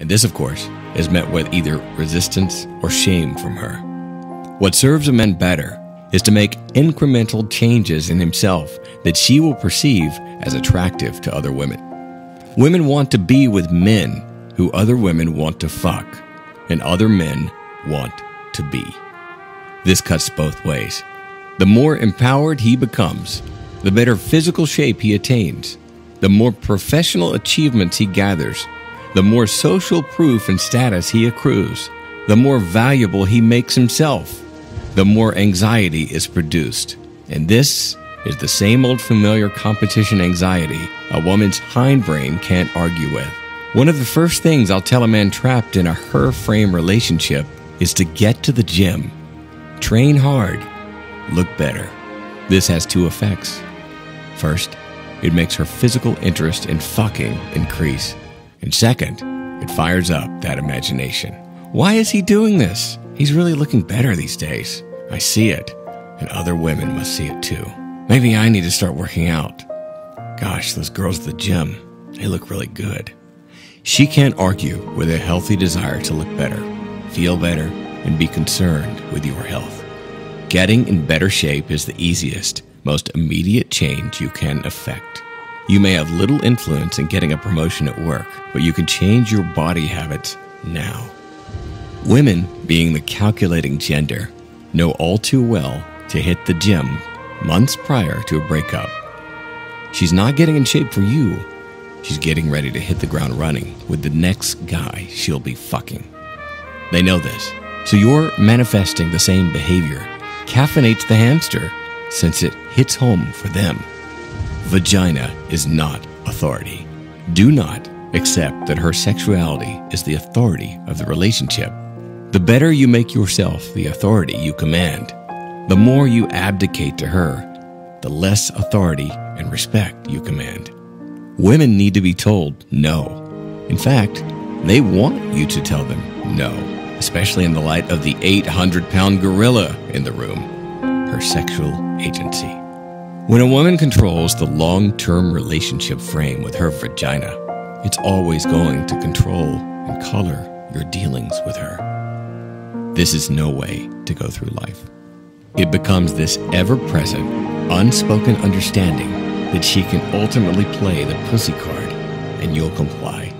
And this, of course, is met with either resistance or shame from her. What serves a man better is to make incremental changes in himself that she will perceive as attractive to other women. Women want to be with men who other women want to fuck, and other men want to be. This cuts both ways. The more empowered he becomes, the better physical shape he attains, the more professional achievements he gathers, the more social proof and status he accrues, the more valuable he makes himself, the more anxiety is produced. And this is the same old familiar competition anxiety a woman's hindbrain can't argue with. One of the first things I'll tell a man trapped in a her-frame relationship is to get to the gym, train hard, look better. This has two effects. First, it makes her physical interest in fucking increase. And second, it fires up that imagination. Why is he doing this? He's really looking better these days. I see it, and other women must see it too. Maybe I need to start working out. Gosh, those girls at the gym, they look really good. She can't argue with a healthy desire to look better, feel better, and be concerned with your health. Getting in better shape is the easiest, most immediate change you can effect. You may have little influence in getting a promotion at work, but you can change your body habits now. Women, being the calculating gender, know all too well to hit the gym months prior to a breakup. She's not getting in shape for you. She's getting ready to hit the ground running with the next guy she'll be fucking. They know this, so you're manifesting the same behavior caffeinates the hamster since it hits home for them. Vagina is not authority. Do not accept that her sexuality is the authority of the relationship. The better you make yourself the authority you command, the more you abdicate to her, the less authority and respect you command. Women need to be told no. In fact, they want you to tell them no, especially in the light of the 800-pound gorilla in the room, her sexual agency. When a woman controls the long-term relationship frame with her vagina, it's always going to control and color your dealings with her. This is no way to go through life. It becomes this ever-present, unspoken understanding that she can ultimately play the pussy card and you'll comply.